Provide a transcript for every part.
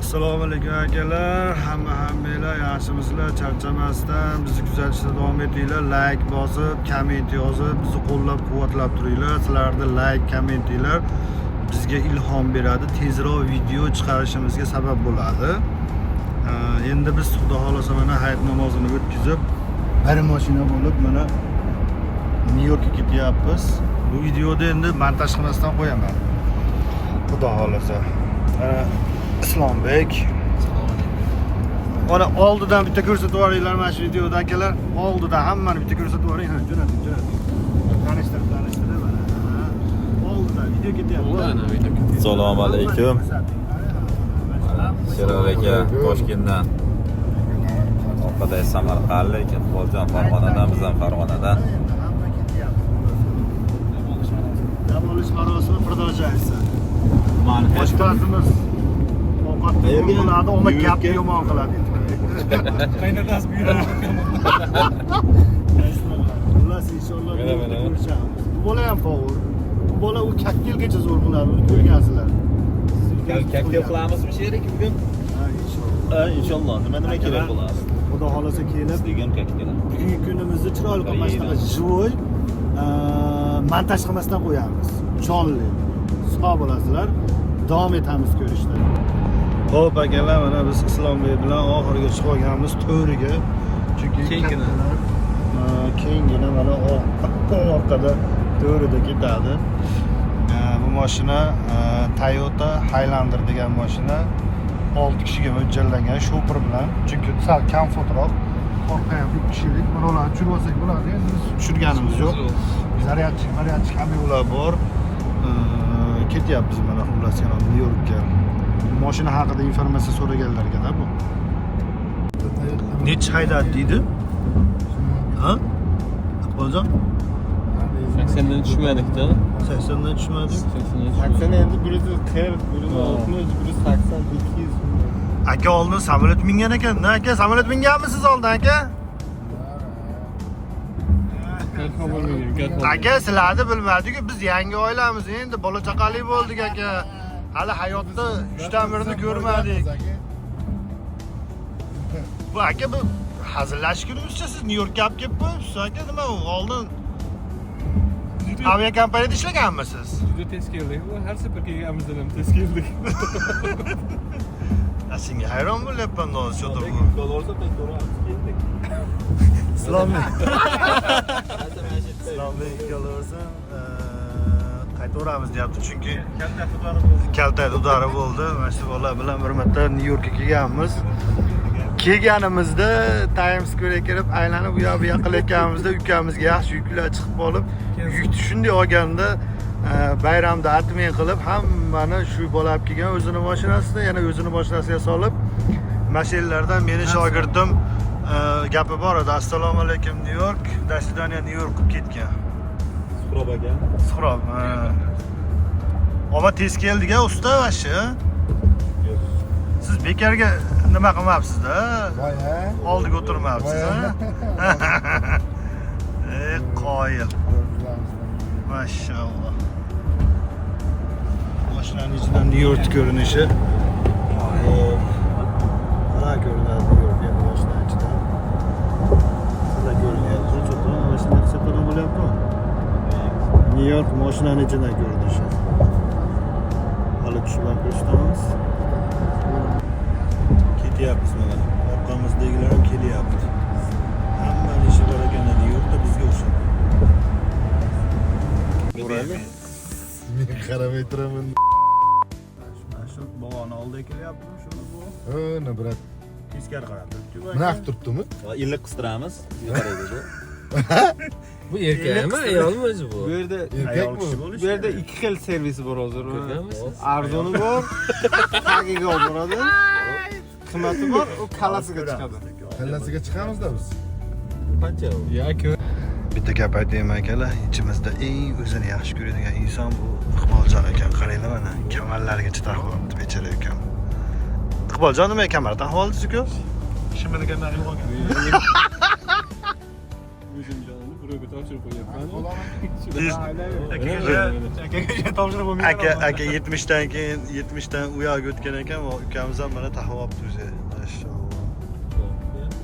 Assalomu alaykum akalar, hammalar yaxshimisizlar, charchamasdan bizni kuzatishda davom etinglar, like bosib, komment yozib, bizni qo'llab-quvvatlab turinglar. Sizlarda like, kommentlar bizga ilhom beradi, tezroq video chiqarishimizga sabab bo'ladi. Endi biz Xudo xolasa mana hayit namozini o'tkazib, bir mashina bo'lib mana Nyu-Yorkka ketyapmiz. Bu videoda endi montaj qilmasdan qo'yaman. Xudo xolasa. Islombek. Mana oldidan bitta ko'rsatib yuboringlar mana shu videoda akalar. Oldidan hammani bitta ko'rsatib yuboring. Ha, jo'nating. Tanishtirib mana. Oldidan video ketyapti. Assalomu alaykum. Sherali aka Toshkentdan. Orqada Samarqandlik, Iqboljon Farg'onadan, biz ham Farg'onadan. Dam olish marosimi Pirdosh aytsa. Boshqasimiz ovqatni bo'ladi, uni gapni yomon qiladi. Qaynotasi buyuradi. Xullas inshaalloh ko'rishamiz. Bu bola ham favor. Bu bola u kaktelgacha zo'r qiladi, ko'rgansizlar. Kaktel qilamizmi sherik bugun? Ha, inshaalloh. Inshaalloh. Nima kerak bo'ladi? Xudo xolasa kelib, Degan kaktel. bugungi kunimizni chiroyli qilmasdan живой montaj qilmasdan qo'yamiz. Jonli. Sog' bo'lasizlar. Davom etamiz ko'rishda. Xo'p akalar, mana biz Islombek bilan oxiriga chiqib olganmiz to'riga. Chunki keyingina mana orqada to'rida ketadi. Bu mashina Toyota Highlander degan mashina 6 kishiga mo'ljallangan shofir bilan. Chunki sal komfortroq. Orqa ham 2 kishilik. Bularni tushirib olsak bo'ladi. Endi biz tushirganimiz yo'q. Zaryadchi kamyolar bor. Ketyapmiz mana xullas yana Nyu-Yorkka. Mashina haqida informatsiya so'raganlarga-da bu. Necha haydadi deydi? Ha? Iqboljon? 80dan tushmadik-da. 80dan tushmadik. 80 endi 140, 160, 180, 200. Aka oldin samolyot mingan ekan. Aka samolyot minganmisiz oldin aka? Aka sizlarni bilmadik-ku, biz yangi oilamiz, endi bola chaqali bo'ldik aka. Hali hayotda 3 dan birini ko'rmadik. Bu aka bu hazillashgunimizcha siz Nyu-Yorkka olib kelib qo'yibsiz aka, nima u? Oldin aviakompaniyada ishlaganmisiz? Juda tez keldik. Har safar kelganimizdan ham tez keldik. Senga hayron bo'lyapman hozir cho'tir bu. Islombek. Islombek ikkalamiz qaytaveramiz deyapti, chunki kalta udari bo'ldi. Mana shu bola bilan bir marta Nyu-Yorkka kelganimizda Times Square'ga kirib aylanib u yoq bu yoqqa qilayotganimizda ukamizga yaxshi yuklar chiqib qolib, yukni shunday olganda bayramda atmen qilib hammani shu bola olib kelgan o'zini mashinasida, yana o'zini mashinasiga solib, mashinalardan meni shogirdim gapi bor edi. Assalomu alaykum Nyu-York, до свидания Nyu-York qilib ketgan. Suhrob aka. Suhrob. Ama tez keldi-ga usta vashi. Siz bekarga nima qilmabsiz-da? Voy ha. Oldiga o'tirmabsiz-a? Qoyil. Mashallah. Mashinaning ichidan Nyu-York ko'rinishi. Mana ko'rinadi Nyu-York endi mashinaning ichidan. Sizlar ko'rinyapti. Cho'qqa mashina separa bo'lyapti. Nyu-York mashinaning ichidan ko'rinishi. Hali tushmay ko'rsatamiz. Ketyapmiz mana. Orqamizdagilar ham kelyapti. Hammaning ishi bor ekan Nyu-Yorkda bizga o'xshab. Men qaramay turaman. Shu bog'oni oldiga kelyaptimi shuni bu? Ne brat. Teskari qarab turibdi. Naq turibdimi? Iliq qistiramiz. Yuqoriga. Bu erkakmi, ayolmi o'zi bu? Bu yerda Ayol kishi bo'lishi. Bu yerda ikki xil servisi bor hozir. Ko'rganmisiz? Arzoni bor, tagiga olib boradi. Qimmati bor, u kalasiga chiqadi. Kallasiga chiqamizda biz. Qancha u? Ya ko'r. Bitta gap aytayman akalar, ichimizda eng o'zini yaxshi ko'radigan inson bu Iqboljon ekan. Qaranglar mana, kamarlarigacha taqib bechara ekan. Iqboljon nima kamar taqib oldi-ku? Ishimni kamar olgan. O'zim jonini birovga topshirib qo'yapman. aka 70dan keyin 70dan u yoqqa o'tgan ekan, ukamiz ham mana taxib olibdi o'zi. Mashalloh.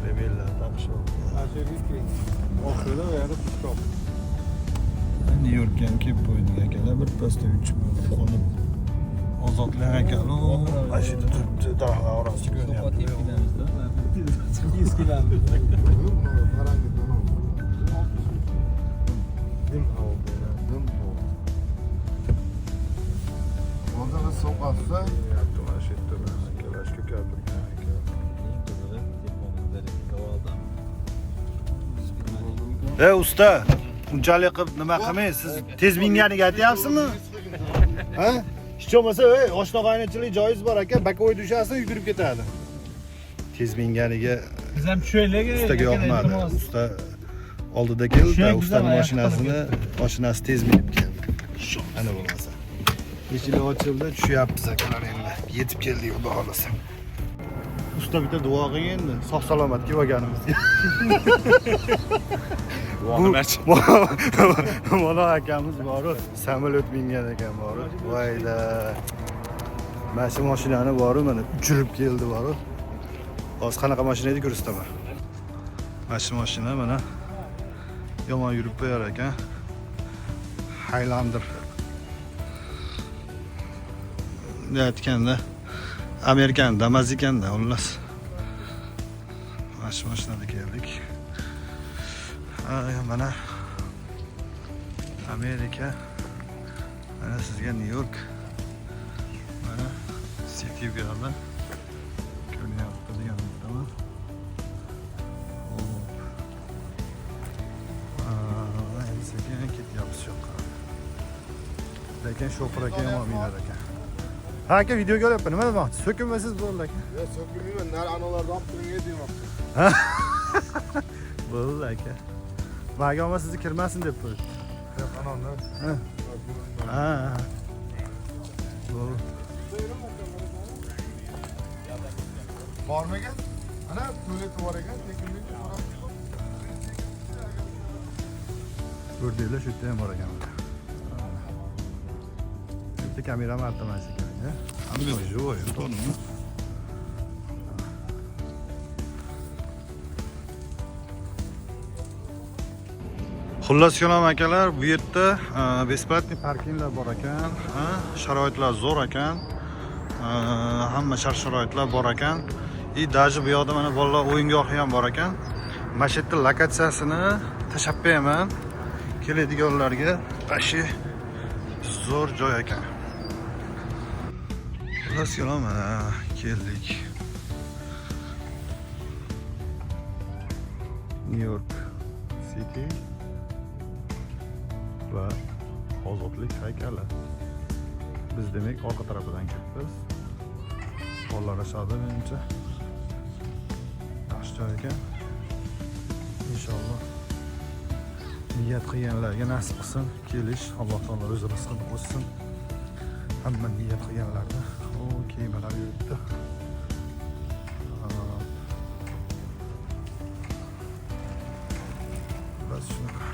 Rebellar topshirib. Oxirida u yerda tushib. Nyu-Yorkka ham kelib qo'ydik akalar, bir pasda uchib qo'nib. Ozodlar akalar, mashina turibdi, daraxtlar orasida ko'rinyapti. Dim oldu ya, dim oldu. Ondan soğuksa Yaptı mana shu yerda akalar shu ko'pirgan akalar. Usta, unchalik qilib nima qilmang, siz tez minganiga aytyapsizmi? Ha? Hech bo'lmasa, oshna qaynachilik joiz bor aka, bakovoy dushasini yugurib ketadi. Tez minganiga Biz ham tushaylik. ustaga yoqmadi. Usta oldida keldi, ustaning mashinasi tez minib keldi. Ana bo'lmasa. Eshik ochildi, tushyapmiz akalar endi. Yetib keldik, xudo xolasa. Usta bitta duo qiling endi, sog' salomat kelib olganimizga. Nimachi? Mana akamiz bor, samolyot mingan ekan bor. Voyda. Mana shu mashinani bor, mana uchirib keldi bor. Hozir qanaqa mashina edi ko'rsataman. Mana shu mashina mana yomon yurib qo'yar ekan. Highlander. Aytganda Amerikan Damas ekanda, xullas. Mana shu mashinada keldik. Mana Amerika, mana sizga New York, mana City Vie'da ko'ryapti deganimdaman. Endi sekin ketyapmiz shu yoqqa. Lekin shofer aka yomon minar ekan. Ha aka, video ko'ryapman. Nima demoqchi? So'kinmasiz bo'ldi aka. ya sökülmüyor, nar analardan yaptırın ne diyeyim bak. Bo'ldi aka. Vaga olma sizni kirmasin deb qo'ydi. Ya ananlar. Ha. Bo'ldi. Var mı gel? Ana tuvaleti var ekan, lekin men Ko'rdinglar, shu yerda ham bor ekan. Bitta kamerani artmas ekan. Hamma joy, to'g'rimi? Xullas kalom akalar, bu yerda besplatniy parkinglar bor ekan, sharoitlar zo'r ekan. Hamma shart-sharoitlar bor ekan. Даже bu yoqda mana bolalar o'yingohi ham bor ekan. Mana shu yerda lokatsiyasini tashlab qo'yaman. Keladiganlarga qashi zo'r joy ekan. Xullas kalom mana keldik. New York City va ozodlik haykali. Biz demak orqa tarafidan ketdik. Bolalar aşağıda menimcha. Yaxshi joy ekan. Inshaalloh niyat qilganlarga nasib qilsin kelish. Alloh taolo o'zi rizqini qo'shsin. Hamma niyat qilganlarda. Kemalar yuribdi. Bas shunaqa.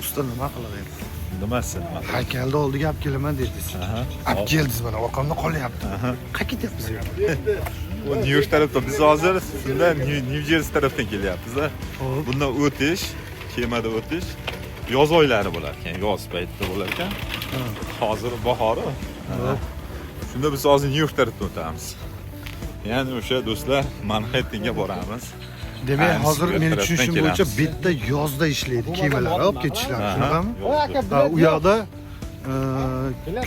Usta nima qiladi? Nimasi? Haykalni oldiga olib kelaman dedingiz. Olib keldingiz, mana orqamda qolyapti. Qayerga ketyapmiz bu yerga? O New York tarafda biz hozir shundan New Jersey tarafdan kelyapmiz. Bundan o'tish, kemada o'tish yoz oylari bo'lar ekan, yoz paytida bo'lar ekan. Hozir bahori. Shunda biz hozir New York tarafdan o'tamiz. Ya'ni o'sha do'stlar Manhattenga boramiz. Demak, hozir men tushunishim bo'yicha bitta yozda ishlaydi kemalar olib ketishlar, shunaqami? U yoqda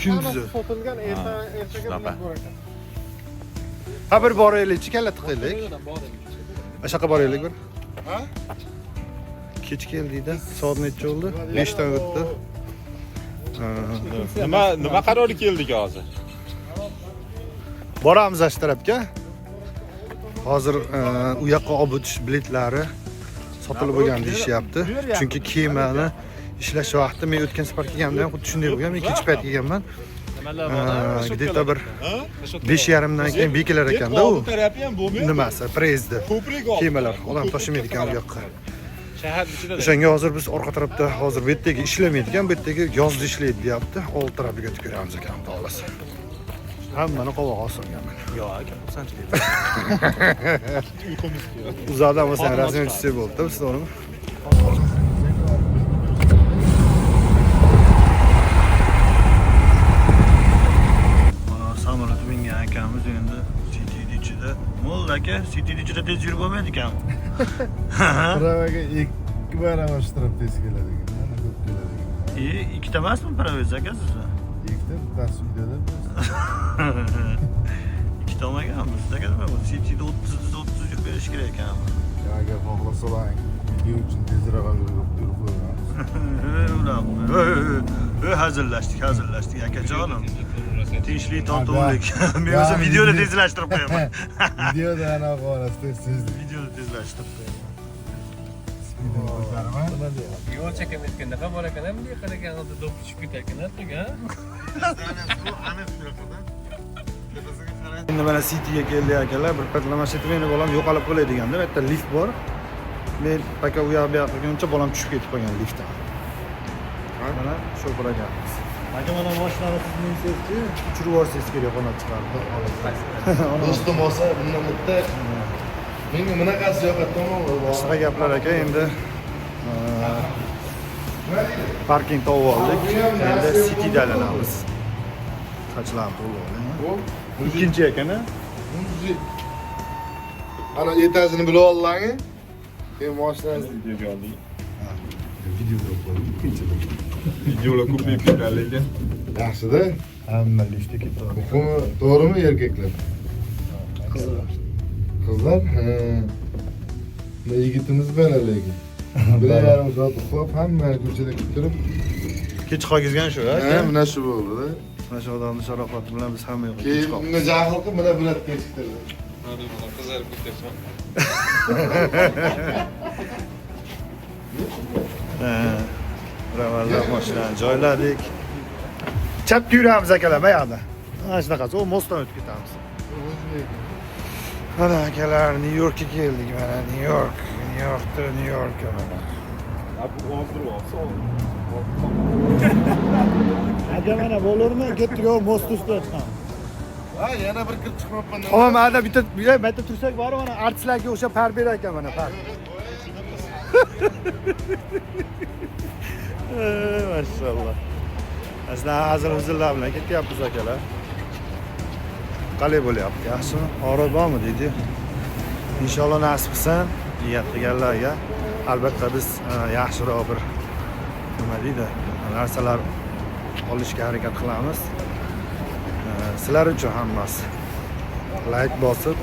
kunduzi. Sotilgan ertaga bor ekan. Ha bir boraylik, kalla tiqaylik. Ashaqqa boraylik bir. Ha? Kech keldik-da, soat necha bo'ldi? 5 dan o'tdi. Nima qarorga keldik hozir? Boramiz ash tarafga. Hozir u yoqqa olib o'tish biletlari sotilib bo'lgan deyishyapti. Chunki kemani ishlash vaqti men o'tgan safar kelganimda ham xuddi shunday bo'lgan. Men kech payt kelganman. где-то bir 5,5 dan keyin bekilar ekanda u. Oldi tarafi ham bo'lmaydi. Nimasi? Prezdda. Ko'prik oldi. Kemalar odam tashimaydi ekan bu yoqqa. Shahar ichida. O'shanga hozir biz orqa tarafda hozir bu yerdagi ishlamaydi ekan, bu yerdagi yozda ishlaydi deyapti. Old tarafiga o'tib ko'ramiz ekan, xudo xolasa. Hammani qovoq olsinganman. Yo'q aka, xursandchilik. Uzoqdan bo'lsa rasmga tushsak bo'ldi-da, biz to'g'rimi? Samolyot mingan akamiz endi City ichida. Bo'ldi aka, City ichida tez yurib bo'lmaydi ekan. Pravaga 2 barobar ishtirok tez keladi ekan. Mana ko'p keladi ekan. Ikkita emasmi pravez aka sizda? Ikkita bittasi uyda-da. Ikkita olmaganmiz. Aka nima bu? Cityda 30 yurib berish kerak ekan. Agar xohlasalar video uchun tezroq yurib qo'yamiz. Hazırlaştık akajonim. Tinchlik totuvlik. Men o'zim videoni tezlashtirib qo'yaman. Videoda ana qorasida siz Videoni tezlashtirib qo'yaman. Yo'l chekamayotganda ham bor ekan, bunday qaragan holda do'q tushib ketarkan, tuga. Endi mana Cityga keldik akalar. Bir pat Lamashitmeni bolam yo'qolib qo'ydiganda, bu yerda lift bor. Men paka u yoq bu yoqqa qilguncha bolam tushib ketib qolgan liftdan. Mana shu qilganmiz. Aka mana mashinani siz minsizchi, uchirib yuborsangiz kerak qonat chiqardi. do'stim olsa bundan bitta menga bunaqasi yoqadimi? Boshqa gaplar aka endi parking topib oldik. Endi Cityda aylanamiz. Qachlarni to'g'ri. Ikkinchi ekan-a? Ana etajini bilib oldingmi? Keyin mashinani Videolar ko'payib ketgan lekin. yaxshi-da. Hamma liftga ketdi. Muhimi to'g'rimi erkaklar? Qizlar? Ha. Yigitimiz bor lekin. 1,5 soat uxlab hamma ko'chada turib, Kech qolgizgan shu, ha, aka. mana shu bo'ldi-da. Mana shu odamning sharofati bilan biz hamma yoqqa kech Keyin qoldik. unga jahl qilib mana bular kechiktirdi. Qizarib ketasan. Ravallab mashinani joyladik. Chapga yuramiz akalar, bu yoqda. Mana shunaqasi, o mostdan o'tib ketamiz. Mana akalar, Nyu-Yorkka keldik mana, Nyu-Yorkka mana. Aka mana bo'larmi? Ketdik, o most ustidan chiqamiz. Ha, yana bir kirib chiqmabman. Ama mana bitta tursak bor, mana artistlarga o'sha par berar ekan mana par. Maşallah. Aslında hazır bilan ketyapmiz akalar. Qalay bo'lyapti? Yaxshimi? Og'riq bormi deydi. Inshaalloh nasib qilsa, niyat qilganlarga albatta biz yaxshiroq bir nima deydi, narsalar olishga harakat qilamiz. Sizlar uchun hammasi. Like bosib,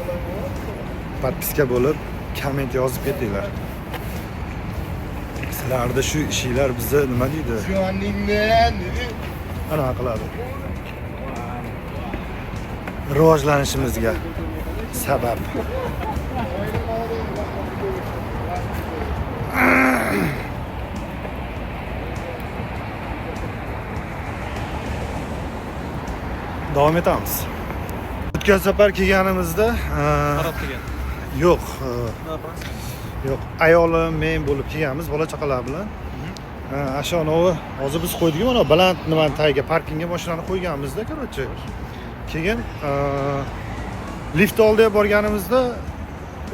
podpiska bo'lib, komment yozib ketinglar. Sizlarda shu ishlar bizda nima deydi? Shu anningdan dedi. Ana qiladi. Rivojlanishimizga sabab. Davom etamiz. O'tgan safar kelganimizda Qarab kelgan. yo'q, yo'q, ayolim, men bo'lib kelganmiz bola chaqalar bilan. Ashanovi hozir biz qo'ydik, mana baland nimani tagiga parkingga mashinani qo'yganmizda, короче. Keyin lift oldiga borganimizda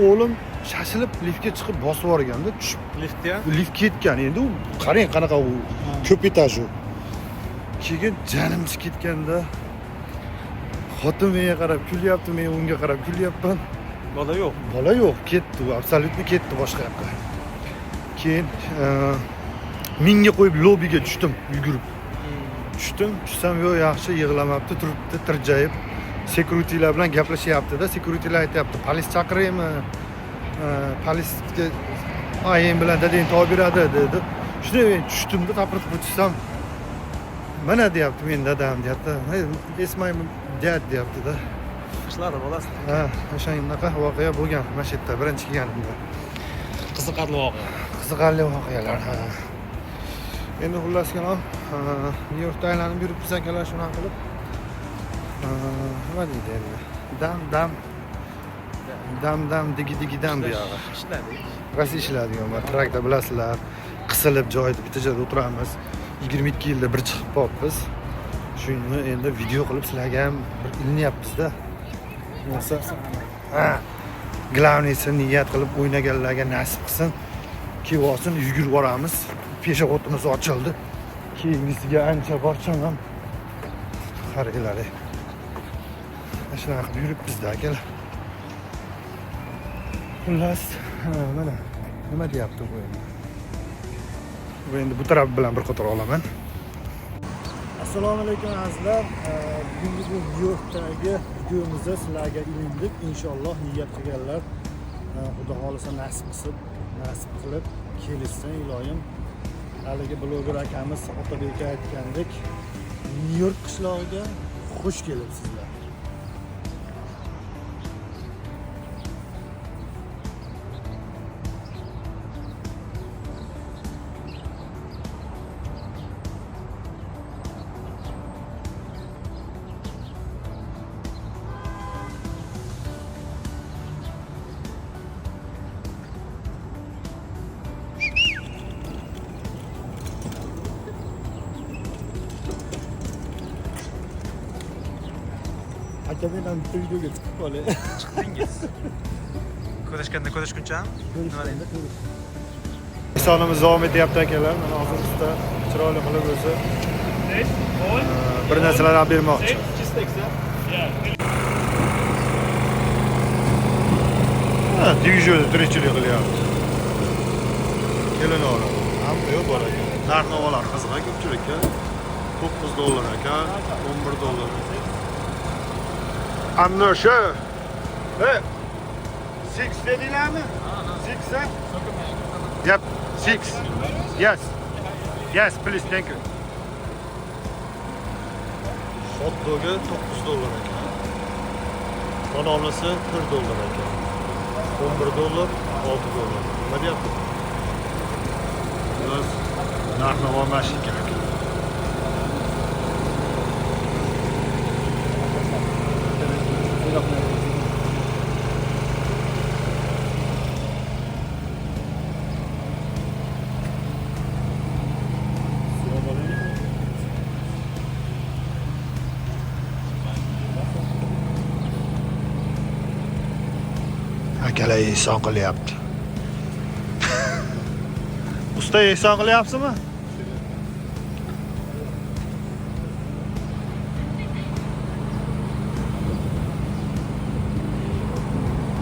o'g'lim shashilib liftga chiqib bosib yuborganda tushib Liftga. lift ketgan. Endi u qarang qanaqa u ko'p etaj u. Keyin janim chiqib ketganda xotin menga qarab kulyapti, men unga qarab kulyapman. Bola yo'q. Bola yo'q, ketdi u, absolyutni ketdi boshqa yoqqa. Keyin minga qo'yib lobiga tushdim, yugurib. Tushsam yo'q, yaxshi yig'lamabdi, turibdi, tirjayib. Securitylar bilan gaplashyapti-da, securitylar aytayapti, polis chaqiraymi? Polisga ayem bilan dadang topib beradi dedi. Shunda men tushdimda, tapirtib o'tishsam, mana deyapti, men dadam deyapti. It's my dad deyapti-da. Qishlari bolasi. Ha, o'shanaqa voqea bo'lgan mana shu yerda birinchi kelganimda. Qiziqarli voqea. Qiziqarli voqealar. Ha. Endi xullas kalom, Nyu-Yorkda aylanib yuribmiz akalar shunaqa qilib. nima deydi endi? Dam digi dam bu yog'i. Ishladik. Rosa ishladigan va traktor bilasizlar, qisilib joyida bitta joyda o'tiramiz. 22 yilda bir chiqib qolibmiz. Shuni endi video qilib sizlarga ham bir ilinyapmiz-da. Bo'lsa, glavniysi niyat qilib o'ynaganlarga nasib qilsin. Kelib olsin, yugurib boramiz. Peshobotimiz ochildi. Keyingisiga ancha borcham ham qaranglar. Shunaqa qilib yuribmiz-da akalar. Xullas, mana nima deyapti bu endi? Bu endi bu taraf bilan bir qator olaman. Assalomu alaykum azizlar. Bugungi bu Nyu-Yorkdagi videomizda sizlarga ilindik. Inshaalloh niyat qilganlar Xudo xolisa nasib qilib kelishsin iloyim. Haligi bloger akamiz Otabek aytgandek, Nyu-York qishlog'iga xush kelibsizlar. Akadan bitta videoga chiqib qolay. Chiqdingiz. Ko'rishguncha? Nima deydi? Sonimiz davom etyapti akalar. Mana hozir usta chiroyli qilib o'zi bir narsalar olib bermoqchi. Dvijyoda tirikchilik qilyapti. Kelin oladi. Hamma yo'q bor ekan. Narx-navolar qiziq ko'pchilikka. $9 ekan, $11. I'm not sure. Hey, 6 dedilarmi? 6 eh? Yep, 6. Yes, please, thank you. Hot dog'i $9 ekan. Banonasi $1 ekan. $11, $6. Nima deyapti? Biz narx-navo mashina kerak. Akalar ehson qilyapti. Usta ehson qilyapsizmi?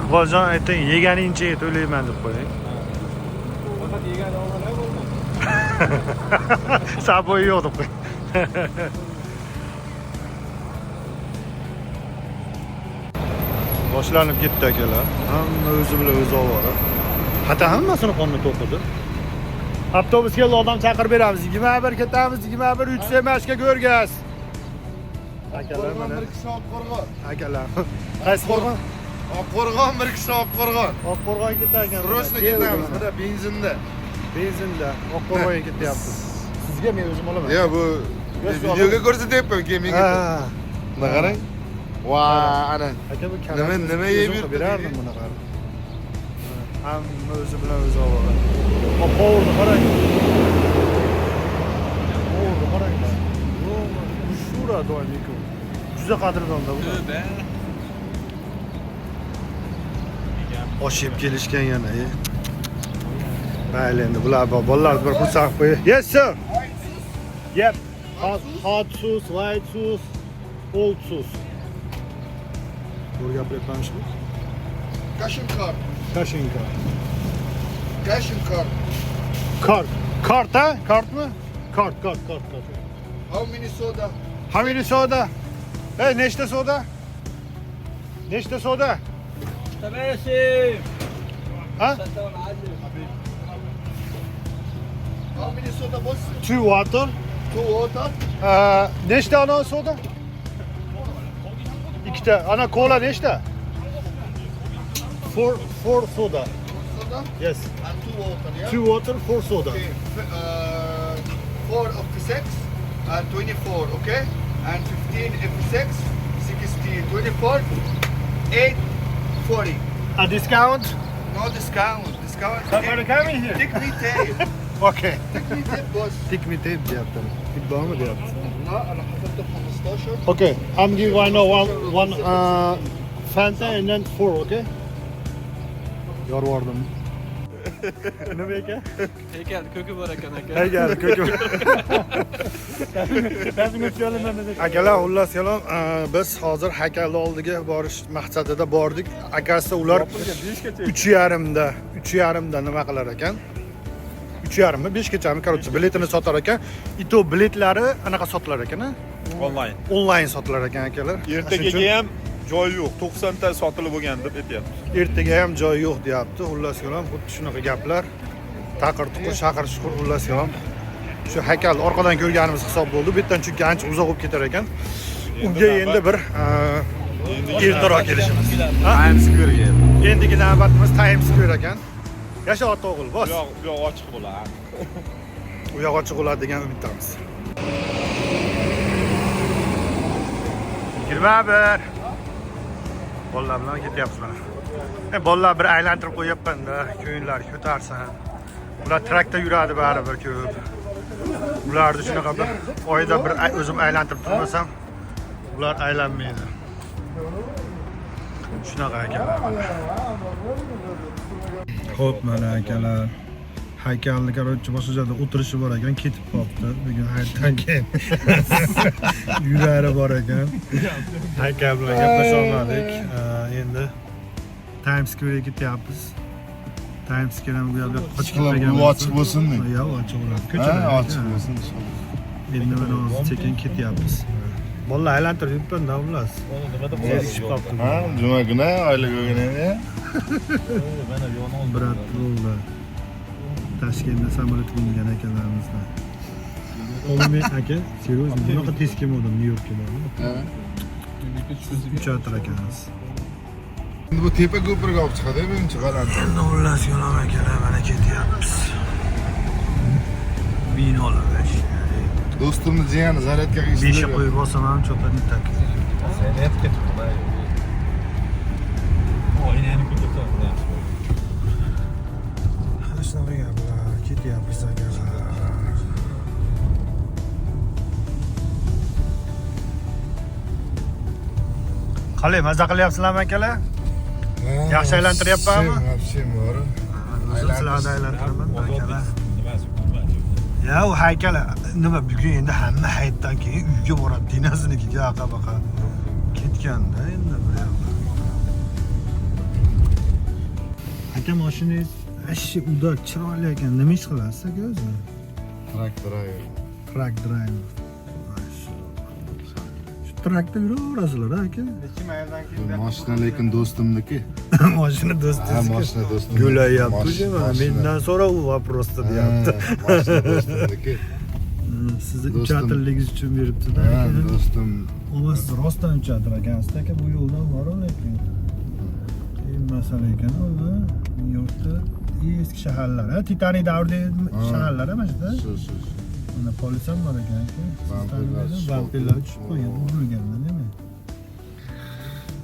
Iqboljon ayting, yeganingcha to'layman deb qo'ying. Faqat yegan omalar bo'ldi. Saboy yo'q deb qo'ying. Boshlanib ketdi akalar. Hamma o'zi bilan o'zi ovora. Hatta hammasini qonni to'qidi. Avtobus keldi, odam chaqirib beramiz. 21 ketamiz, 21 3 Go'rgas. Akalar mana bir kishi Oqqo'rg'on. akalar. Qaysi qo'rg'on? Oqqo'rg'on, bir kishi Oqqo'rg'on. Oqqo'rg'on ketarkan. Srochno ketamiz, mana benzinda. Benzinda Oqqo'rg'onga ketyapmiz. Sizga men o'zim olaman. Yo'q, bu videoga ko'rsatyapman, keyin menga. Mana qarang. Va, ana. Aka bu Nima yeb yuribdi? berardim bunaqa. Hamma o'zi bilan o'zi ovora. Qovurni qarang. Qovurni qarang. Bu shura doimiku. Juda qadrdonda bu. Osh yeb kelishgan yana. Mayli endi bular bolalar bir xursand qilib qo'y. Yes sir. Yep. Hot sauce, light sauce, cold sauce. Burger preparation. Kashinkor. Kashinka. Kashinkor. Kart. Kart ha? Kartmi? Kart. How many soda? How many soda? Hey, nechta soda? Nechta soda? Ha? How many soda boss? 2 water. 2 water. Nechta ana soda? Ikkita. Ana kola nechta? 4 soda. Soda Yes. and 2 water, yeah? 2 water, 4 soda. Okay. 4 of the 6 and 24, okay? And 15 of the 6, for 840. A discount? No discount. Discount. Somebody coming here. Dignity. Okay. Dignity boss. Dignity deyapti. Ibbomi deyapti. No, على حسب 15. Okay, I'm giving one Fanta and then 4, okay? Yorvordim. Nima ekan? Haykal ko'ki bor ekan aka. Haykal ko'ki. Akalar, xullas kalom, biz hozir haykalni oldiga borish maqsadida bordik. Akasi ular 3:30da nima qilar ekan? 3:30mi, 5gacha короче, biletini sotar ekan. Ito biletlari anaqa sotilar ekan, Onlayn. onlayn sotilar ekan akalar. Ertagaga ham joy yo'q. 90 ta sotilib bo'lgan deb aytyapti. Ertaga ham joy yo'q deyapti. Xullas kalom, xuddi shunaqa gaplar. Taqir-tuqir, shaqir-shuqur xullas kalom. Shu haykalni orqadan ko'rganimiz hisob bo'ldi. Bu yerdan chunki ancha uzoq bo'lib ketar ekan. Unga endi bir ertaroq kelishimiz. Times Square'ga. Endigi navbatimiz Times Square ekan. Yasha ota o'g'il, bos. Bu yoq ochiq bo'ladi. U yoq ochiq bo'ladi degan umiddamiz. 21. Bolalar bilan ketyapmiz mana. Bolalar bir aylantirib qo'yapman-da, ko'yinlar ko'tarsin. Ular trakda yuradi baribir ko'p. Ularni shunaqa bir oyda bir o'zim aylantirib turmasam, ular aylanmaydi. Shunaqa akalar mana. Xo'p, mana akalar. Haykalni короче boshqa joyda o'tirishi bor ekan, ketib qolibdi. Bugun hayitdan keyin yurari bor ekan. Haykal bilan gaplasha olmadik. Endi Times Square'ga ketyapmiz. Times Square'dan bu yerga qochib ketgan. Bu ochiq bo'lsinmi? Yo'q, ochiq bo'ladi. Ko'chada ochiq bo'lsin inshaalloh. Endi mana hozir sekin ketyapmiz. Bolalar aylantirib yuribman-da, ulas. Zerikishib qolibdi. Ha, juma kuni oylik o'g'inaydi. Mana bo'ldi. Toshkentda samolyot mingan akalarimizdan. Olimmen aka, seryoz bunaqa tez kelmadim Nyu-Yorkka bordim. Ha. 3 oy ekanmiz. Endi bu tepa ko'pirga olib chiqadi, menimcha baland. Endi xullas yo'lam akalar, mana ketyapmiz. Binolar. Do'stimni jiyani zaryadkaga ishlaydi. Beshi qo'yib olsam ham cho'pani tak. Shunaqa gaplar ketyapmiz akalar. Qalay, maza qilyapsizlarmi akalar? Yaxshi aylantiryapmanmi? Вообще bor. Sizlarni aylantiraman akalar. Ya u haykal nima bugun endi hamma hayitdan keyin uyga boradi, dinasinikiga aqa-baqa ketganda endi bu yoqda. Aka mashinangiz ashi uda chiroyli ekan. Nima ish qilasiz aka o'zi? Truck driver. Truck driver. Shu trakda yuraverasizlar aka. Mashina lekin do'stimniki. Mashina do'stingiz. Ha, mashina do'stim. Go'layapti o'zi. Mendan so'ra u вопрос deyapti. Mashina do'stimniki. Sizni Do'stim. uchatirligingiz uchun beribdi-da. Ha, do'stim. Ama siz rostdan uchatir ekansiz aka, bu yo'ldan bor lekin. Qiyin masala ekan u. Nyu-Yorkda eski shaharlar, Titanik davridagi shaharlar emas shuda. Shu. Mana polis ham bor ekan. Vampirlar tushib qo'ygan, urilganlar nima?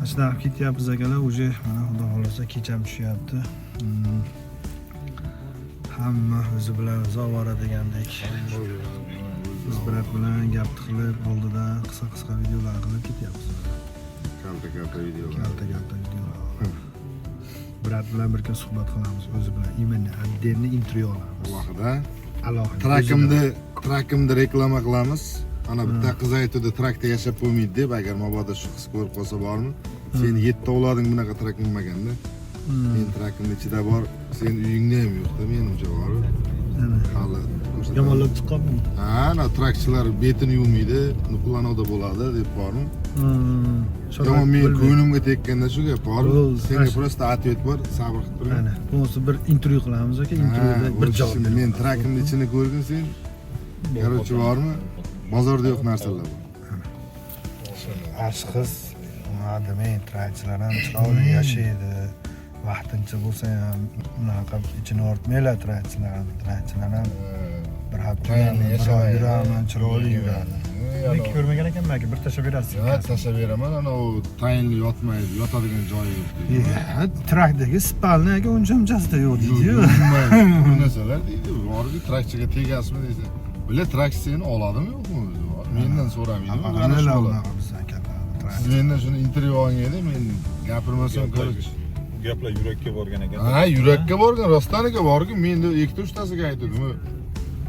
Ashna ketyapmiz akalar, uje mana xudo xolosa kecham tushyapti. Hamma o'zi bilan zavora degandek. Biz bilan gap qilib, oldidan qisqa videolar qilib ketyapmiz. Kalta videolar. Kalta videolar. Brat bilan birga suhbat qilamiz, o'zi bilan imенно отдельный intervyu olamiz. Alohida. Alohida. Trakimni reklama qilamiz. Ana bitta qiz aytdi, trakda yashab bo'lmaydi deb, agar mabodo shu qiz ko'rib qolsa bormi? Sen 7 avloding bunaqa trak minmaganda. Men trakimni ichida bor, sen uyingda ham yo'q-da, menimcha bor. Hali Yomonlab chiqqanmi? Ha, ana trakchilar betini yuvmaydi, nuqulanoda bo'ladi deb bormi? Yomon men ko'nglimga tekkanda shu gap bor. Senga просто ответ bor, sabr qilib turing. Ana, bo'lsa bir intervyu qilamiz aka, intervyuda bir javob beramiz. Men trakimni ichini ko'rgin sen. Короче bormi? Bozorda yo'q narsalar bor. Ashqiz, men trakchilar ham chiroyli yashaydi. Vaqtincha bo'lsa ham unaqa ichini ortmaylar trakchilar ham bir hafta Tayinli yashamaydi. yuraman, chiroyli yuradi. Lekin ko'rmagan ekanman aka, bir tashlab berasiz. Ha, tashlab beraman. Ana u tayinli yotmaydi, yotadigan joyi yo'q deydi. Trakdagi spalni aka uncha-munchasida yo'q deydi-yu. Bu narsalar deydi. Borgi trakchiga tegasizmi deysa. Bile trakchini oladimi yo'qmi o'zi? Mendan so'ramaydi. Ana shu bola. Siz mendan shuni intervyu olganda men gapirmasam ko'rach. Gaplar yurakka borgan ekan. Ha, yurakka borgan, rostaniga borgan. Men de ikkita uchtasiga aytdim.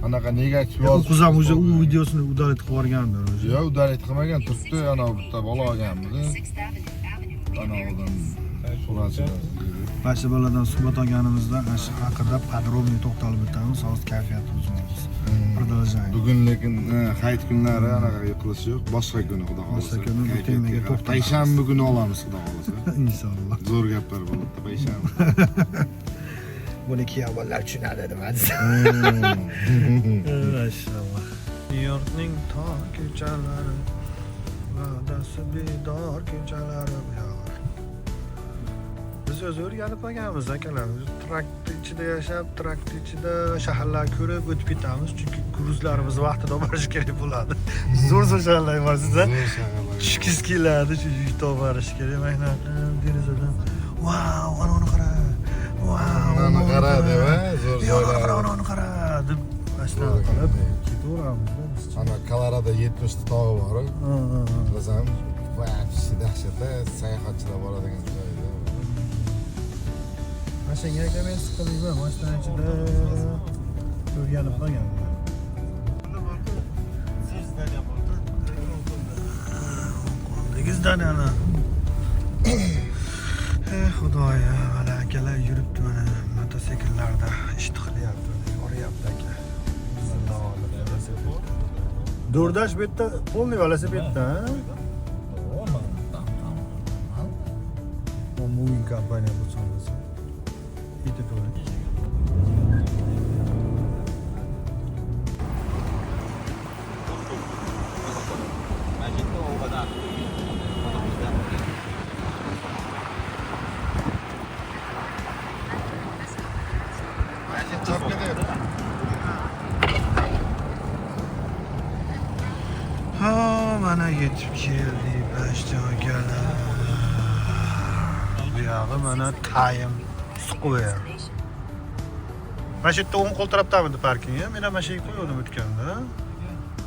Anaqa negativ yozib. Kuzam o'zi u videosini udalit qilib yuborgandir o'zi. Yo'q, udalit qilmagan, turibdi. Ana bitta bola olganmiz. Ana odam so'rachilar. Barcha boladan suhbat olganimizda ana shu haqida podrobniy to'xtalib o'tamiz, hozir kayfiyat buzmaymiz. Продолжаем. Bugun lekin hayit kunlari anaqa yiqilish yo'q. Boshqa kuni xudo xohlasa. Boshqa kuni bu temaga to'xtalamiz. Payshanba kuni olamiz xudo xohlasa. Inshaalloh. Zo'r gaplar bo'ladi payshanba. Buni kiyovlar tushunadi nima desam. Maşallah. New-Yorkning tog' ko'chalari, va'dasi bedor ko'chalari bu yoqlar. Biz o'zi o'rganib qolganmiz akalar. Traktni ichida yashab, traktni ichida shaharlar ko'rib o'tib ketamiz, chunki gruzlarimiz vaqtida borish kerak bo'ladi. Zo'r shaharlar bor sizda. Tushkiz keladi, shu yutib borish kerak. Mana derazadan. Wow, ana qara. Wow, Ana qara deb, zo'r joylar. Ana qara deb ashtaqa qilib ketaveramiz. Ana Kolorado 70 ta tog'i bor. Bilasam, vaqti dahshatli sayohatchilar boradigan joy. Mashinaga aka men siqilmayman, mashina ichida o'rganib qolganman. Qo'ldagi zdaniyani. Xudoya, mana akalar yuribdi mana mototsikllarda ishni qilyapti, boryapti aka. Do'rdash bu yerda полный velosipedda, ha? Moving kompaniya bu sonrasi. Bitti doğru. Ha, mana yetib keldik Bashjogalar. Bu yog'i mana Time Square. Mana shu yerda o'ng qo'l tarafdamidi parking? Men ham mana shu yerga qo'ygandim o'tganda.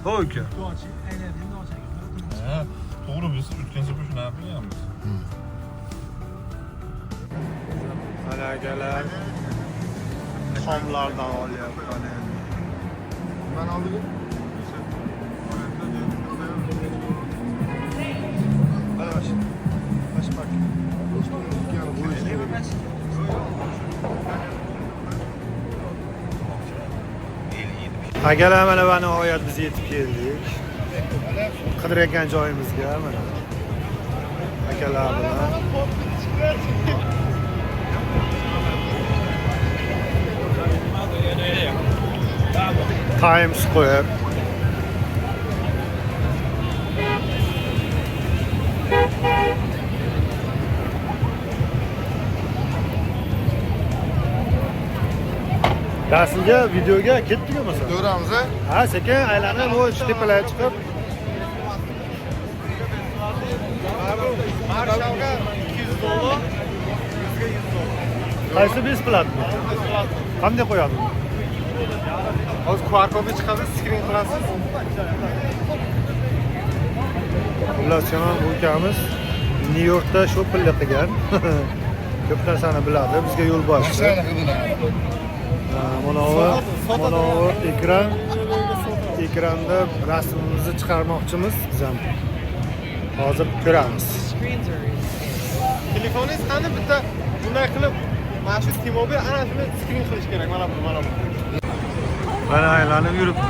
Voy aka. Ha, to'g'ri biz o'tgan safar shuni qilganmiz. Mana akalar xomlardan olyapman endi. Men oldiga Mana shu. Mana shu parking. Akalar mana va nihoyat biz yetib keldik. Qidirayotgan joyimizga mana. Akalar bilan. Times Square. Rasmga, videoga ketdik masalan. ko'ramiz, ha? Ha, sekin aylanib, o tepalarga chiqib. Marshalga $200, bizga $100. Qaysi besplatni? Qanday qo'yadi? Hozir QR kodni chiqadi, skrin qilasiz. Xullas, bu ukamiz New-Yorkda shopping qilgan. Ko'p narsani biladi, bizga yo'l boshchi. Mana bu ekran. Ekranda rasmimizni chiqarmoqchimiz biz ham. Hozir ko'ramiz. Telefoningiz qani bitta bunday qilib mana shu T-Mobile anasini skrin qilish kerak. Mana bu. Mana aylanib yuribmiz.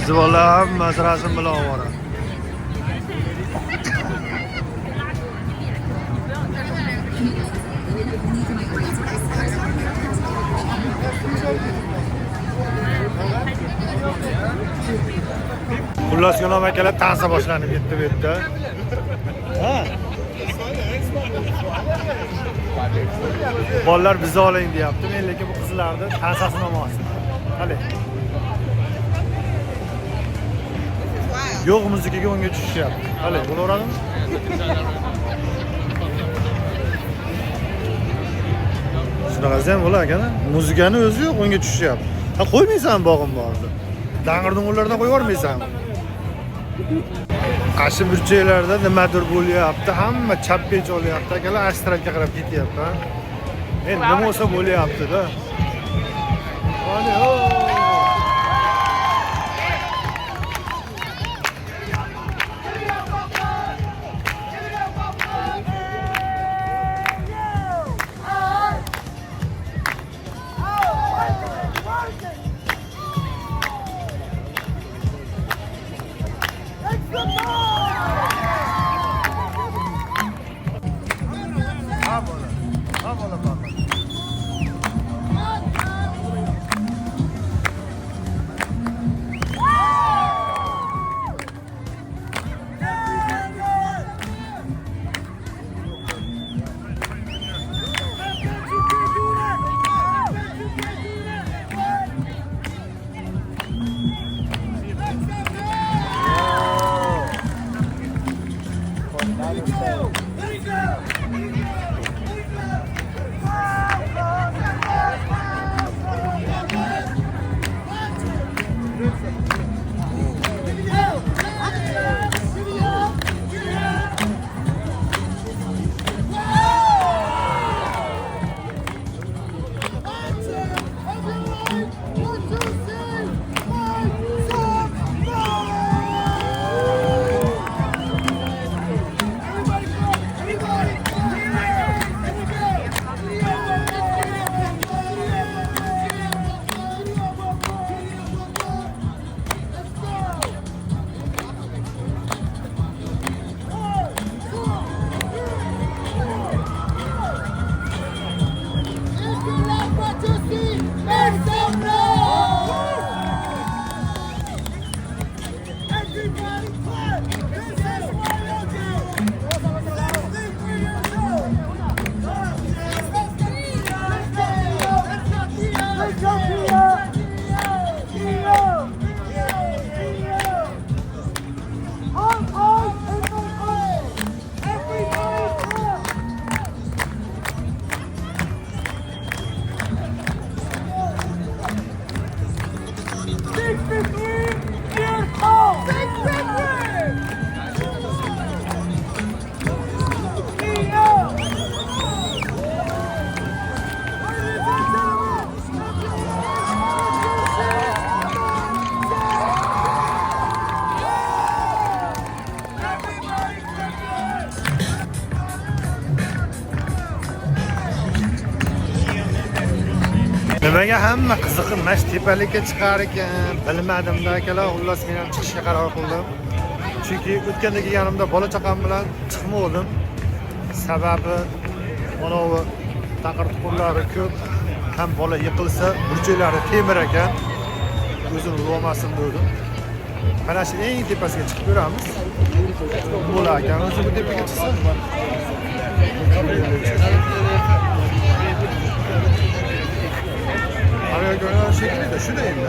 Bizi bolalar hammasi rasm bilan ovora. Xullas Yo'nam akalar tansa boshlanib ketdi bu yerda. Ha. Bolalar bizni oling deyapti. Men lekin bu qizlarni tansasini olmoqchiman. Qani. Yo'q, muzikaga o'nga tushishyapti. Qani, bo'laveradimi? Shunaqasi ham bo'lar ekan. Muzikani o'zi yo'q, o'nga tushishyapti. Ha, qo'ymaysan bog'im bordi. Dang'irning ulardan qo'yib yubormaysan. Qarshi burchaklarda nimadir bo'lyapti, hamma chapga olyapti, akalar astralga qarab ketyapti. Endi nima bo'lsa bo'lyapti-da. Qani, ho! Nimaga hamma qiziqib mana shu tepalikka chiqar ekan, bilmadim-da akalar. Xullas men ham chiqishga qaror qildim. Chunki o'tganda kelganimda bola chaqam bilan chiqmadim. Sababi manavi taqir-tuqurlari ko'p. Ham bola yiqilsa, burchaklari temir ekan. O'zini urolmasin dedim. Mana shu eng tepasiga chiqib ko'ramiz. Bo'lar ekan, o'zi bu tepaga chiqsa. Araya görünen şekli de şu değil mi?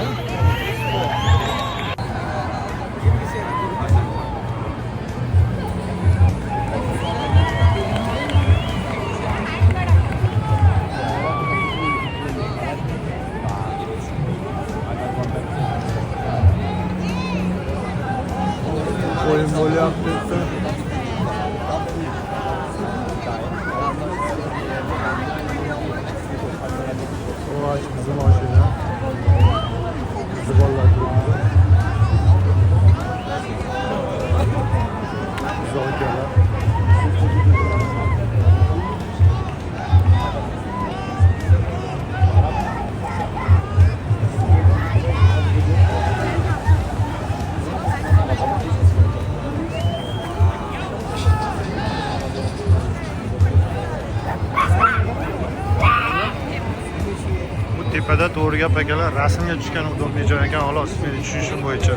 Oyun golü yaptı. O ağaç bizim ağaçıyla. Zıbarlar durumda. Güzel hikayeler. Aslida to'g'ri gap akalar, rasmga tushgan udobniy joy ekan, xolos, mening tushunishim bo'yicha.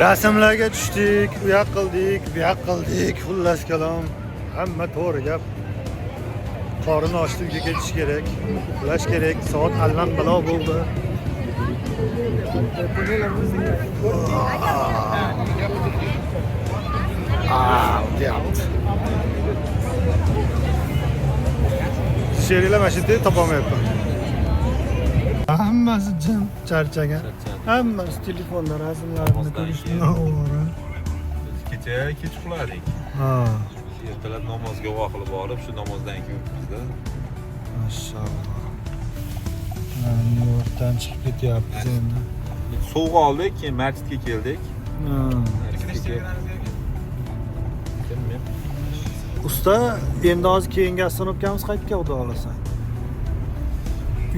Rasmlarga tushdik, u yoq qildik, bu yoq qildik, xullas kalom, hamma to'g'ri gap. Qorin ochdi, uyga ketish kerak, uxlash kerak, soat allan balo bo'ldi. Deyapti. Sheringlar mana shu yerda topolmayapman. Hammasi jim, charchagan. Hammasi telefonda rasmlarni ko'rishni ovora. Kecha kech uxladik. Ha, Ertalab namozga vaqilib borib, shu namozdan keyin bizda maşallah. Mana yo'qdan chiqib ketyapmiz endi. sovg'a oldik, keyin masjidga keldik. Usta, endi hozir keyingi oстановkamiz qayerga xudo xolasa?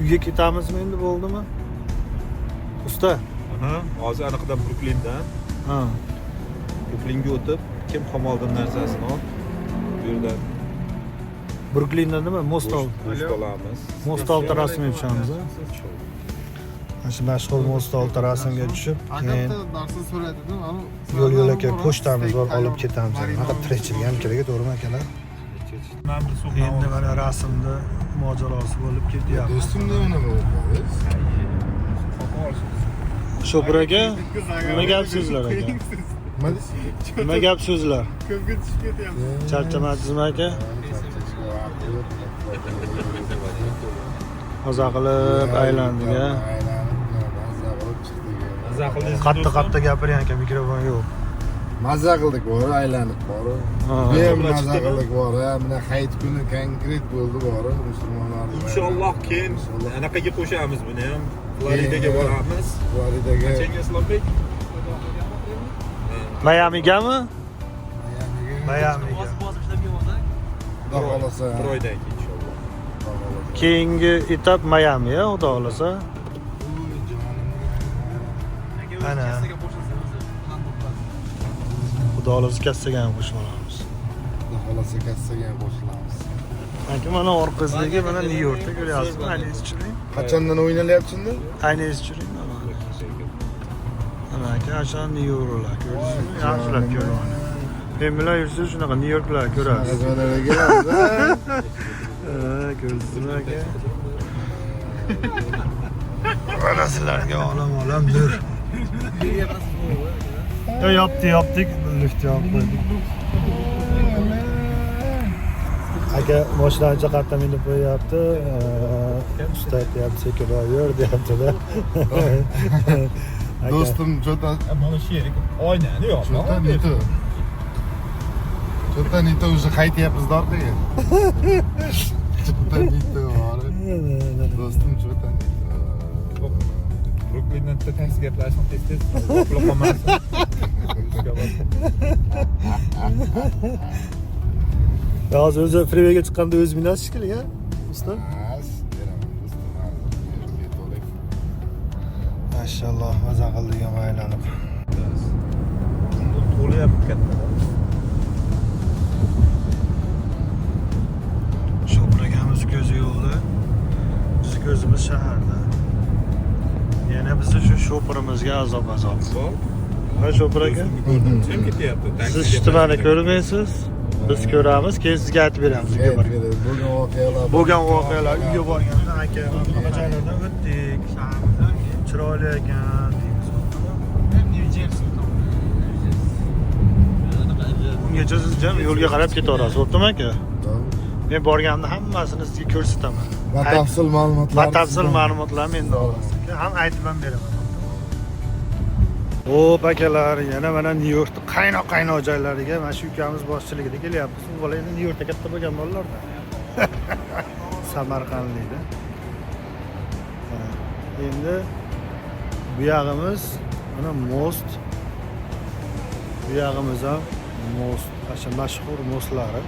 Uyga ketamizmi endi, bo'ldimi? Usta. Hozir aniqdan Bruklindan, Ha. Bruklinga o'tib, kim Qamoliddin narsasini olib, bu yerdan Bruklinda nima? Mostol. olamiz. Mostol rasmga tushamiz. Mana shu mashhur Mostol rasmga tushib, keyin narsa so'radi-da, mana yo'l-yo'lakay pochtamiz bor, olib ketamiz. Faqat tirikchilik ham kerak, to'g'rimi akalar? Endi mana rasmda mojarosi bo'lib ketyapti. Do'stimda nima bo'ldi? Shopir aka, nima gap so'zlar aka? Nima deysiz? Nima gap so'zlar? ko'pga tushib ketyapti. Charchamadingizmi aka? Maza qilib aylandik a. Qattiq gapiring aka, mikrofon yo'q. Mazza qildik bor, aylanib bor. Ha. Men mazza qildik bor, mana hayit kuni konkret bo'ldi bor, musulmonlar. Inshaalloh keyin anaqaga qo'shamiz buni ham. Floridaga boramiz. Floridaga. Qanchaga Islombek? Mayamigami? Mayamiga. Xudo xolasa. Bir oydan keyin inshaalloh. Keyingi etap Mayami, xudo xolasa. Ana. Xudo xolasa kassaga ham qo'shib olamiz. Xudo xolasa kassaga ham qo'shilamiz. Aka mana orqasidagi mana Nyu-Yorkda ko'ryapsizmi? Ayningiz tushiring. Qachondan o'ynalyapti shunda? Ayningiz tushiring. Mana aka, aşağı Nyu-Yorklar ko'rdingizmi? Yaxshilab ko'raman. Men bilan yursangiz shunaqa Nyu-Yorklar ko'rasiz. Zonaga kelamiz. Ko'rdingizmi aka? Mana sizlarga olam nur. Ya yaptık, lift yaptık. Aka mashinachi qatta minib qo'yapti. Usta deyapti, sekinroq yur deyapti-da. Do'stim cho'ta Mana shu yerga oynani yo'q. cho'ta nito. Cho'ta nito уже qaytyapmiz dordaga. Cho'ta nito bor. Do'stim cho'ta nito. Bruklindan taksi gaplashib tez-tez qo'lib qolmasin. Ya hozir o'zi freewayga chiqqanda o'z binasiz keling, ha? Usta. Maşallah, maza qildik ham aylanib. To'layapti katta. Shopir akamiz ko'zi yo'lda. Biz ko'zimiz shaharda. Yana bizni shu shopirimizga azob. Ha, Shopir aka? Kim ketyapti? Siz ishtimani ko'rmaysiz, biz ko'ramiz, keyin sizga aytib beramiz. Bo'lgan voqealar, uyga borganda aka, mana joylardan o'tdik. Chiroyli ekan deymiz. Ungacha siz jam yo'lga qarab ketaverasiz, o'pdimi aka? Men borganimda hammasini sizga ko'rsataman. Batafsil ma'lumotlar menda olasiz. Ham aytib ham beraman. Hop akalar, yana mana Nyu-Yorkda qaynoq joylariga mana shu ukamiz boshchiligida kelyapmiz. Bu bola endi Nyu-Yorkda katta bo'lgan bolalarda. Samarqandlikda. Endi bu yog'imiz mana most. Bu yog'imiz ham most, o'sha mashhur mostlari.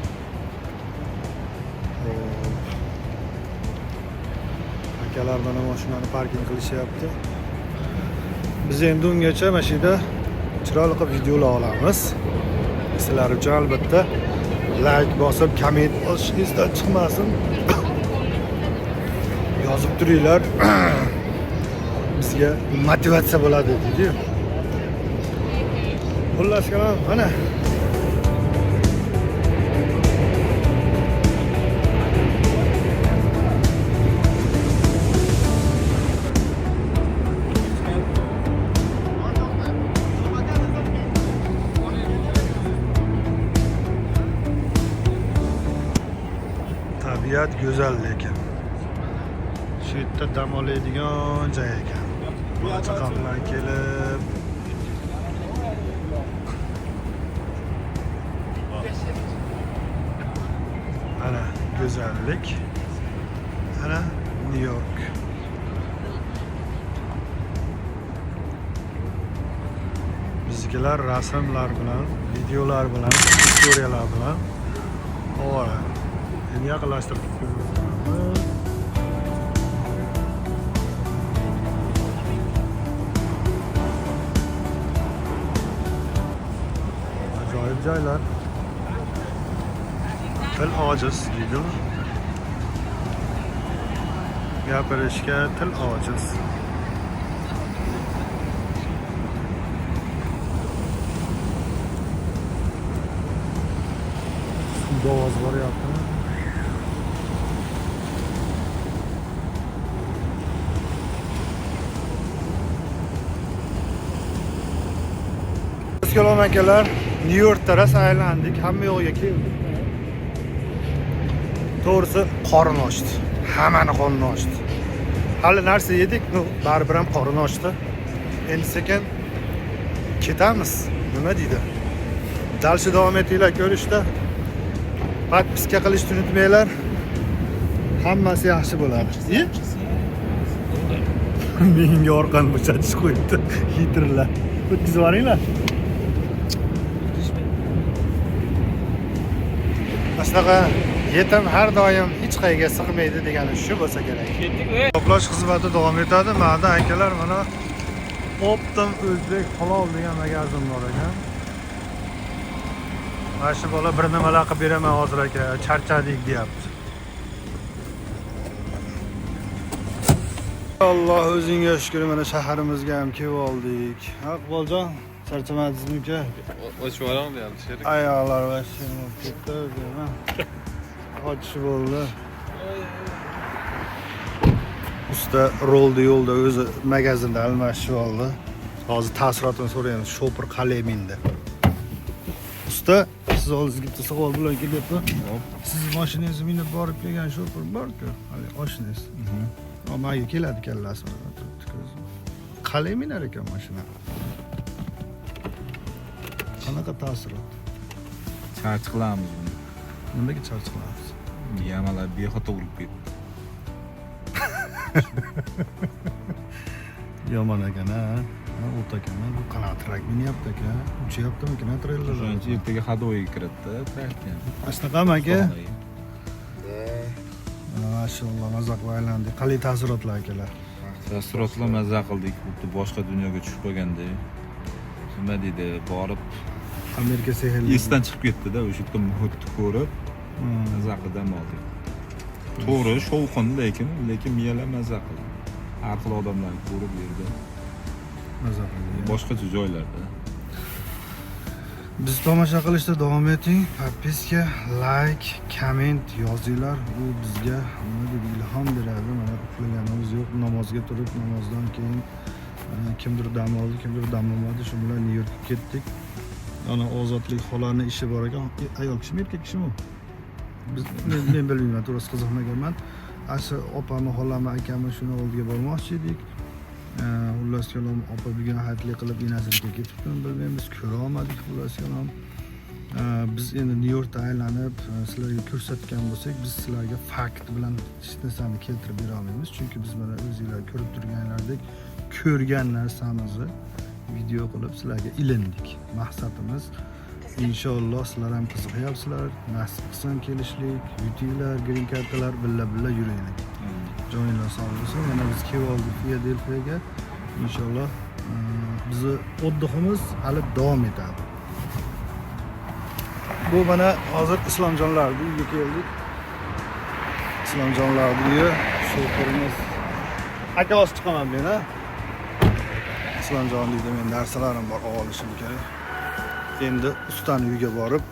Akalar mana mashinani parking qilishyapti. Biz endi ungacha mana shu yerda chiroyli qilib videolar olamiz. Sizlar uchun albatta like bosib, komment yozishingizdan chiqmasin. yozib turinglar. Bizga motivatsiya bo'ladi deydi. Xullas kalom, mana tabiat go'zal lekin. Shu yerda dam oladigan joy ekan. Bola-chaqa bilan kelib ana go'zallik. Ana New York. Bizgilar rasmlar bilan, videolar bilan, istoriyalar bilan ovora. Endi yaqinlashtirib ko'ramiz. Ajoyib joylar. Til ojiz deydi. Gapirishga til ojiz. Suvda ovoz boryapti. Assalom akalar, New Yorkda rosa aylandik, hamma yoqqa keldik. To'g'risi qorin ochdi. Hammani qorni ochdi. Hali narsa yedik, baribir ham qorin ochdi. Endi sekin ketamiz. Nima deydi? Dalshi davom etinglar ko'rishda. Podpiska qilishni unutmanglar. Hammasi yaxshi bo'ladi. Menga orqani bo'shatish qo'yibdi. Yitirlar. O'tkazib yuboringlar. Aslida yetim har doim hech qayerga sig'maydi degani shu bo'lsa kerak. To'plash xizmati davom etadi. Menda akalar mana Optim O'zbek Halol degan magazin bor ekan. Mana shu bola bir nimalar qilib beraman hozir aka, charchadik deyapti. Alloh o'zingga shukr, mana shaharimizga ham kelib oldik. Iqboljon, charchamadingizmi aka? Ochib yuboring deyapti sherik. Ayollar va shunday ketdi deyman. Ochish bo'ldi. Usta rolda yo'lda o'zi magazinda almashib oldi. Hozir taassurotini so'raymiz. Shopir qalay menda. Usta, siz oldingizga bitta savol bilan kelyapman. Siz mashinangizni minib borib kelgan shopir bor-ku, hali oshingiz. Amaga keladi kallasini. Qalay minar ekan mashina? Qanaqa taassurot? Charj qilamiz buni. Nimaga charj qilamiz? Yamalar bexato urib ketdi. Yomon ekan, ha? O't ekan, bu qanaqa trak minyapti aka? Uchyaptimi, treyler? O'shancha ertaga hadoyiga kiritdi, trakkan. Ashnaqami aka? Mashalloh, mazza qilib aylandik. Qalay taassurotlar akalar? Taassurotlar mazza qildik, xuddi boshqa dunyoga tushib qolgandek. Nima deydi, borib Amerika sehrli. esdan chiqib ketdi-da, o'sha yerda muhitni ko'rib, mazza qilib dam oldik. To'g'ri, shovqin lekin miyalar mazza qildi. Har xil odamlarni ko'rib yerda. Mazza qildi. Boshqacha joylarda. Biz tomosha qilishda davom eting. Podpiska, like, komment yozinglar. Bu bizga nima deydi, ilhom beradi. Mana uxlaganimiz yo'q, namozga turib, namozdan keyin kimdir dam oldi, kimdir dam olmadi. Shu bilan New Yorkka ketdik. Ana Ozodlik xolaning ishi bor ekan. Ayol kishimi, erkak kishimi? Biz men bilmayman, to'g'risi qiziqmaganman. Asha opamni, xolamni, akamni shuni oldiga bormoqchi edik. Xullas kalom, opa bugun hayitlik qilib enasiga ketibdimi bilmaymiz, ko'ra olmadik. Xullas kalom, biz endi New Yorkda aylanib sizlarga ko'rsatgan bo'lsak, biz sizlarga fakt bilan hech narsani keltirib bera olmaymiz, chunki biz mana o'zingizlar ko'rib turganlardek ko'rgan narsamizni video qilib sizlarga ilindik. Maqsadimiz inshaalloh sizlar ham qiziqyapsizlar, nasib qilsin kelishlik, yutinglar, green kartalar billa yuraylik. Joyinglar sog' bo'lsin. Mana biz kelib oldik Filadelfiyaga. Inshaalloh bizni oddiximiz hali davom etadi. Bu mana hozir Islomjonlar uyiga keldik. Islomjonlar uyi shu Shoferimiz aka os chiqaman men ha. Islomjon deydi, men darslarim bor, olishim kerak. Endi ustani uyiga borib,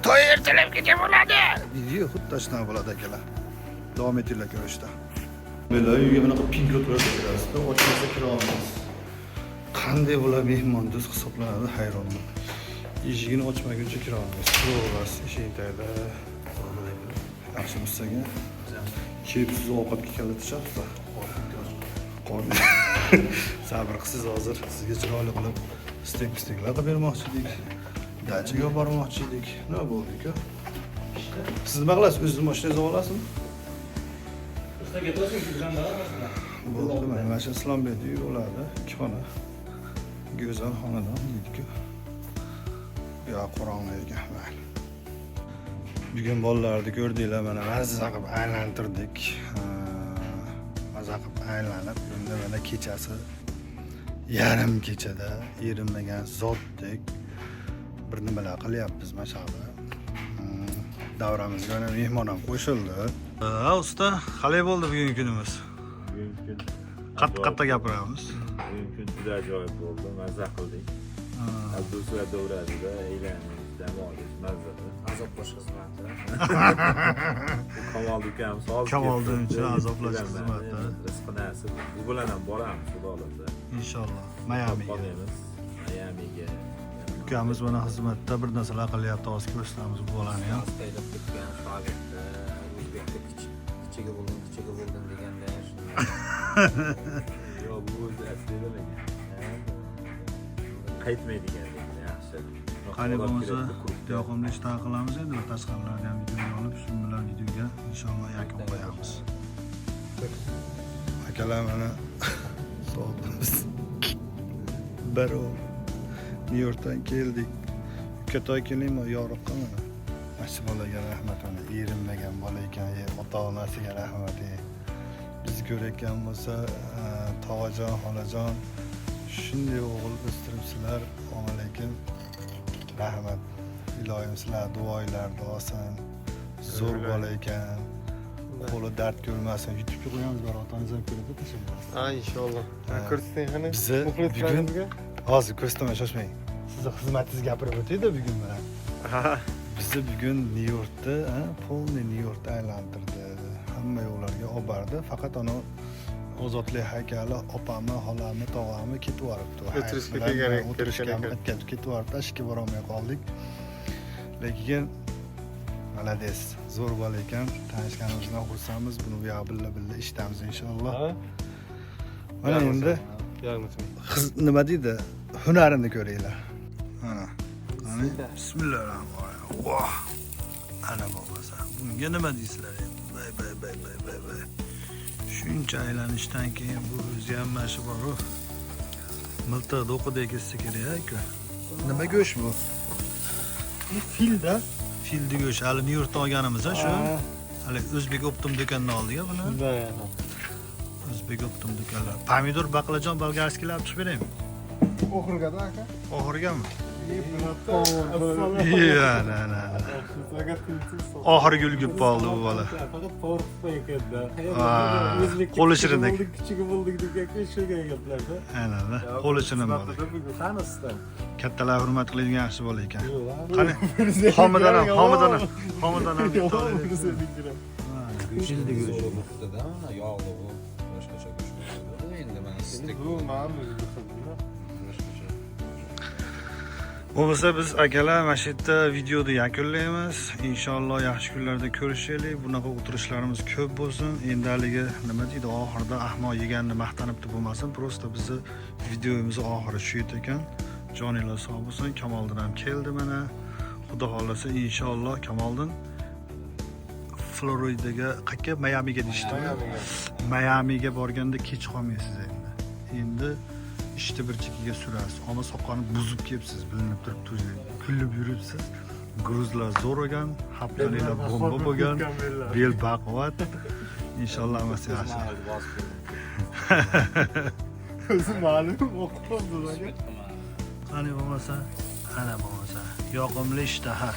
to'y ertalab kecha bo'ladi. Video xuddi shunday bo'ladi akalar. Davom etinglar ko'rishda. Menlar uyga bunaqa pingrotlar kirasizda, ochmasa kira olmaysiz. Qanday bo'ladi mehmondo'st hisoblanadi, hayronman. Eshigini ochmaguncha kira olmaysiz. To'g'risi, eshik tagida. Yaxshimisiz aka? Kelib siz ovqatga kalitishasiz. Sabr qilsiz, hozir sizga chiroyli qilib stek-steklar qilib bermoqchi edik. Dachaga bormoqchi edik. Nima bo'ldi-ku? Siz nima qilasiz? O'zingiz mashinangizni olasizmi? Bo'ldi, mana shu Islombekda uy bo'ladi, 2 xona. Go'zal xonadon deydi-ku. Yo, qorong'i ekan. Mayli. Bugun bolalarni ko'rdinglar, mana mazza qilib aylantirdik. Mazza qilib aylanib, endi mana kechasi yarim kechada erinmagan zotdek bir nimalar qilyapmiz mashaqda. Davramizga mana mehmon ham qo'shildi. Ha, usta, qalay bo'ldi bugungi kunimiz? Bugungi kun Qattiq gapiramiz. bugungi kun juda ajoyib bo'ldi. Mazza qildik. Abdulsurat davradida aylandik, dam olish, mazza qildik. Azoblash xizmati. Kamol ukamiz hozir Kamolninchi azoblash xizmati. Rizqi nasib. Bu bilan ham boramiz xudo xohlasa. Inshaalloh. Mayamiga. Qolamiz. Mayamiga. Ukamiz mana xizmatda bir narsalar qilyapti, hozir ko'rsatamiz bu bolani ham. Hastaylab ketgan shogirdda o'zbekda kichiga bo'ldim deganda Yo, bu o'zi aslida nima? Qaytmaydigan yaxshi. Qani bo'lmasa yoqimli ishlar qilamiz endi, tashqarilarga ham video olib, shu bilan videoga inshaalloh yakun qo'yamiz. Akalar mana soatimiz 1. Nyu-Yorkdan keldik. Ukatoy kelingmi, yoriqqa mana. Yaxshi bolaga rahmat, mana erinmagan bola ekan, ota-onasiga rahmat. Biz ko'rayotgan bo'lsa, tog'ajon, xolajon shunday o'g'il o'stiribsizlar, lekin rahmat. Iloyim sizlar duoylarda olsin. Zo'r bola ekan. Qo'li dard ko'rmasin. YouTube'ga qo'yamiz, bor otangiz ham ko'radi, tashakkur. Ha, inshaalloh. Ko'rsating qani? Bizni bugun hozir ko'rsatmay shoshmang. Sizni xizmatingiz gapirib o'taydi bugun mana. Bizni bugun Nyu-Yorkda, polniy Nyu-Yorkda aylantirdi. Hamma yo'llarga olib bordi. Faqat ana Ozodlik haykali opamni, xolamni, tog'amni ketib yuboribdi. O'tirishga kelgan, ketib yuboribdi, ishga bora olmay qoldik. Lekin malades, zo'r bola ekan. Tanishganimizdan xursandmiz. Buni bu yoq billa ishdamiz inshaalloh. Mana endi nima deydi? Hunarini ko'ringlar. Mana. Qani? Bismillahirrohmanirrohim. Voh. Ana bo'lmasa. Bunga nima deysizlar endi? Bay. Shuncha aylanishdan keyin bu o'zi ham mashi bor-ku. Miltiqda o'qidek ketsa kerak-ku. Nima go'sht bu? Bu filda. Fildi go'sht. Hali Nyu-Yorkdan olganimiz-a shu. Hali O'zbek Optim do'konidan oldik-a buni. O'zbek Optim do'konlar. Pomidor, baqlajon, bolgarskilar olib chiqib beraymi? Oxirgada aka? Oxirgami? Ana. Oxirgi ulgib qoldi bu bola. faqat to'g'ri qo'yakanda. Qo'li shirinlik. Kichigi bo'ldik deb shunga gaplarda. Aynan, qo'li shirin bola. Qanisidan? Kattalar hurmat qiladigan yaxshi bola ekan. Qani? Homidan ham bitta olaylik. Go'shti go'sht. Yog'li bu boshqacha go'sht. Endi mana stek Bu ma'lum. Bo'lmasa biz akalar mana shu yerda videoni yakunlaymiz. Inshaalloh yaxshi kunlarda ko'rishaylik. Bunaqa o'tirishlarimiz ko'p bo'lsin. Endi haligi nima deydi, oxirida ahmoq yeganini maqtanibdi bo'lmasin. Prosta bizni videomiz oxiri shu edi ekan. Joninglar sog' bo'lsin. Kamoliddin ham keldi mana. Xudo xolasa inshaalloh Kamoliddin Floridaga, qayerga? Mayamiga deyishdimi? Mayamiga borganda kech qolmaysiz endi. Endi ishni bir chekkaga surasiz. Ammo soqqonni buzib kelibsiz, bilinib turibdi. Kulib yuribsiz. Gruzlar zo'r bo'lgan, haftaliklar bomba bo'lgan, bel baquvvat. Inshaalloh hammasi yaxshi. O'zi ma'lum o'qib bo'ladi. Qani bo'lmasa, ana bo'lmasa. Yoqimli ishtaha.